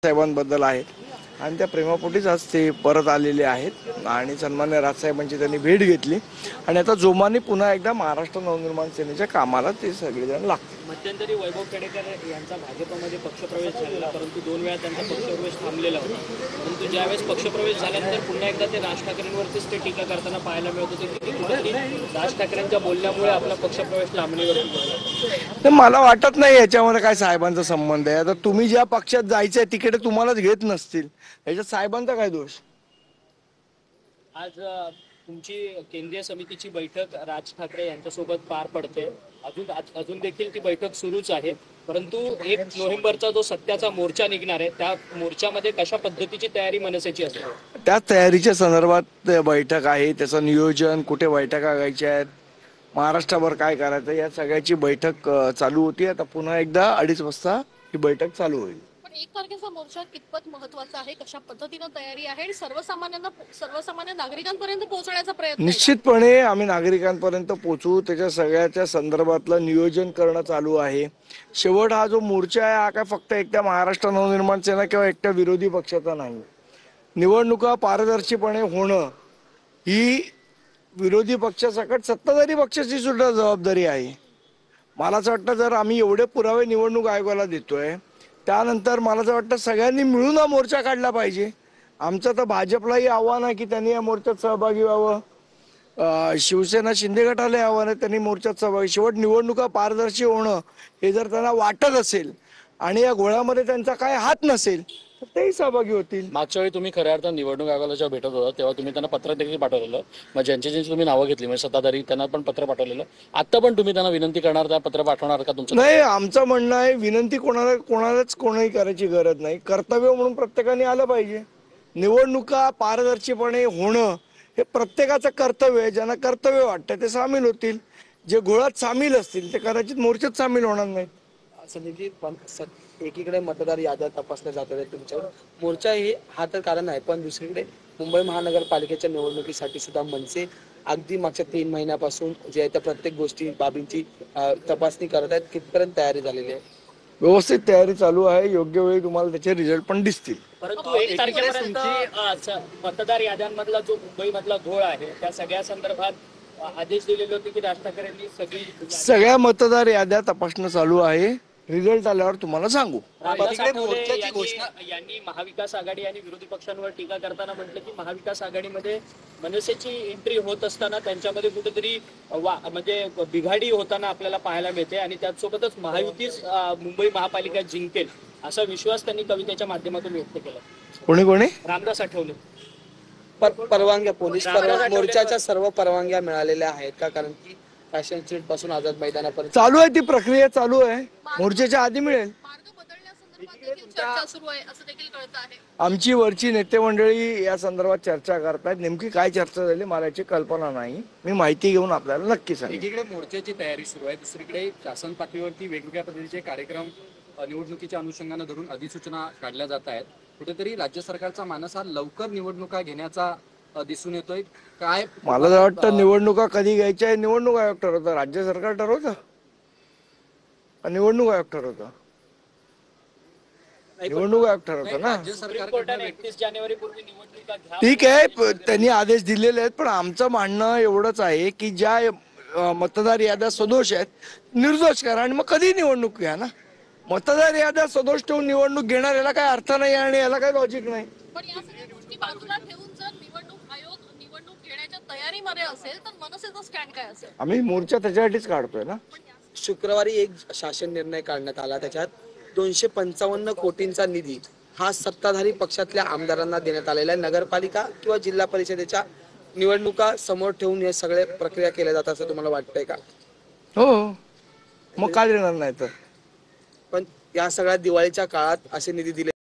साहेबांबद्दल आहे आणि त्या प्रेमापोटीच आज ते परत आलेले आहेत आणि सन्मान्य राजसाहेबांची त्यांनी भेट घेतली आणि आता जोमाने पुन्हा एकदा महाराष्ट्र नवनिर्माण सेनेच्या कामाला ते सगळेजण लागतात। मध्यंतरी वैभव खेडेकर यांचा भाजपमध्ये पक्षप्रवेश झालेला, परंतु 2 वेळा त्यांचा पक्षप्रवेश थांबलेला होता। परंतु ज्यावेळेस पक्षप्रवेश झाल्यानंतर पुन्हा एकदा ते राज ठाकरेंवरतीच ते टीका करताना पाहायला मिळत होते की कुठेतरी राज ठाकरेंच्या बोलण्यामुळे आपला पक्षप्रवेश लांबणीवर तर मला वाटत नाही याच्यामध्ये काय साहेबांचा संबंध आहे। आता तुम्ही ज्या पक्षात जायचंय तिकडे तुम्हालाच घेत नसतील, याच्यात साहेबांचा काय दोष? आज तुमची केंद्रीय समितीची बैठक राज ठाकरे यांच्यासोबत पार पडते। अजून देखील ती बैठक सुरूच आहे, परंतु 1 नोव्हेंबरचा जो सत्याचा मोर्चा निघणार आहे त्या मोर्चामध्ये कशा पद्धतीची तयारी मनसेची असेल? त्या तयारीच्या संदर्भात बैठक आहे, त्याचं नियोजन, कुठे बैठका घ्यायच्या आहेत, महाराष्ट्राभर काय करायचं, या सगळ्याची बैठक चालू होती। आता पुन्हा एकदा 2:30 वाजता ही बैठक चालू होईल। 1 तारखेचा मोर्चा कितपत महत्त्वाचा आहे, कशा पद्धतीने तयारी आहे आणि सर्वसामान्य नागरिकांपर्यंत पोहोचण्याचा प्रयत्न? निश्चितपणे आम्ही नागरिकांपर्यंत पोहोचू, त्याच्या सगळ्याच्या संदर्भातलं नियोजन करणं चालू आहे। शेवट हा जो मोर्चा आहे हा काय फक्त एकट्या महाराष्ट्र नवनिर्माण सेना किंवा एकट्या विरोधी पक्षाचा नाही। निवडणुका पारदर्शीपणे होणं ही विरोधी पक्षासकट सत्ताधारी पक्षाची सुद्धा जबाबदारी आहे। मला असं वाटतं जर आम्ही एवढे पुरावे निवडणूक आयोगाला देतोय त्यानंतर मला असं वाटतं सगळ्यांनी मिळून हा मोर्चा काढला पाहिजे। आमचं तर भाजपलाही आव्हान आहे की त्यांनी या मोर्चात सहभागी व्हावं, शिवसेना शिंदे गटाला आव्हान आहे त्यांनी मोर्चात सहभागी। शेवट निवडणुका पारदर्शी होणं हे जर त्यांना वाटत असेल आणि या घोळ्यामध्ये त्यांचा काय हात नसेल तर तेही सहभागी होतील। मागच्या वेळी तुम्ही खऱ्या अर्थानं निवडणूक आयोगाला जेव्हा भेटत होता तेव्हा तुम्ही त्यांना पत्र देखील पाठवलेलं, मग ज्यांची तुम्ही नावं घेतली म्हणजे सत्ताधारी त्यांना पण पत्र पाठवलेलं, आता पण तुम्ही त्यांना विनंती करणार, त्या पत्र पाठवणार का तुमचं? नाही, आमचं म्हणणं आहे विनंती कोणालाच कोणाही करायची गरज नाही, कर्तव्य म्हणून प्रत्येकाने आलं पाहिजे। निवडणुका पारदर्शीपणे होणं हे प्रत्येकाचं कर्तव्य आहे। ज्यांना कर्तव्य वाटतं ते सामील होतील, जे घोळात सामील असतील ते कदाचित मोर्चात सामील होणार नाहीत। एकीकडे मतदार याद्या तपासल्या जात आहेत, तुमच्यावर मोर्चा हा तर कारण आहे, पण दुसरीकडे मुंबई महानगरपालिकेच्या निवडणुकीसाठी सुद्धा मनसे अगदी मागच्या 3 महिन्यापासून जे आहे त्या प्रत्येक गोष्टी बाबींची तपासणी करत आहेत। कितपर्यंत तयारी झालेली आहे? व्यवस्थित तयारी चालू आहे, योग्य वेळी तुम्हाला त्याचे रिझल्ट पण दिसतील। परंतु 1 तारखेपर्यंत मतदार याद्यांमधला जो मुंबईमधला घोळ आहे त्या सगळ्या संदर्भात आदेश दिलेले होते की राज ठाकरेंनी सगळ्या मतदार याद्या तपासणं चालू आहे, रिझल्ट आल्यावर तुम्हाला सांगू। यांनी महाविकास आघाडी आणि विरोधी पक्षांवर टीका करताना म्हटलं की महाविकास आघाडीमध्ये मनसेची एंट्री होत असताना त्यांच्यामध्ये कुठेतरी म्हणजे बिघाडी होताना आपल्याला पाहायला मिळते आणि त्याचसोबतच महायुतीच मुंबई महापालिका जिंकेल असा विश्वास त्यांनी कवितेच्या माध्यमातून व्यक्त केला। कोणी रामदास आठवले परवानग्या पोलीस मोर्चाच्या सर्व परवानग्या मिळालेल्या आहेत का? कारण की फॅशन स्ट्रीट पासून आझाद मैदानापर्यंत चालू आहे, ती प्रक्रिया चालू आहे, मोर्चाच्या आधी मिळेल। मार्ग बदलण्यासंदर्भात चर्चा सुरू आहे असं देखील कळत आहे। आमची वरची नेते मंडळी या संदर्भात चर्चा करतात, नेमकी काय चर्चा झाली मला याची कल्पना नाही, मी माहिती घेऊन आपल्याला नक्की सांगेन। एकीकडे मोर्चाची तयारी सुरू आहे, दुसरीकडे शासन पातळीवरती वेगवेगळ्या पद्धतीचे कार्यक्रम निवडणुकीच्या अनुषंगाने धरून अधिसूचना काढल्या जात आहेत। कुठेतरी राज्य सरकारचा मानस हा लवकर निवडणुका घेण्याचा दिसून येतोय काय? मला तर वाटतं निवडणुका कधी घ्यायच्या आहे निवडणूक आयोग ठरवतं, राज्य सरकार ठरवतं, निवडणूक आयोग ठरवतं, निवडणूक आयोग ठरवतं ना। कोर्टाने 31 जानेवारीपूर्वी निवडणुका घ्या ठीक आहे, त्यांनी आदेश दिलेले आहेत, पण आमचं म्हणणं एवढंच आहे की ज्या मतदार याद्या सदोष आहेत निर्दोष करा आणि मग कधी निवडणूक घ्या ना। मतदार याद्या सदोष ठेवून निवडणूक घेणार याला काय अर्थ नाही आणि याला काय लॉजिक नाही। पण या सगळ्या गोष्टी बाजूला ठेवून जर निवडणूक आयोग निवडणूक घेण्याच्या तयारीमध्ये असेल तर मनसेचा स्टँड काय असेल? आम्ही मोर्चा त्याच्यासाठीच काढतोय ना। शुक्रवारी एक शासन निर्णय काढण्यात आला, त्याच्यात 255 कोटींचा निधी हा सत्ताधारी पक्षातल्या आमदारांना देण्यात आलेला आहे। नगरपालिका किंवा जिल्हा परिषदेच्या निवडणुका समोर ठेवून हे सगळे प्रक्रिया केल्या जातात असं तुम्हाला वाटतंय का? हो, मग काय देणार नाही तर? पण या सगळ्या दिवाळीच्या काळात असे निधी दिले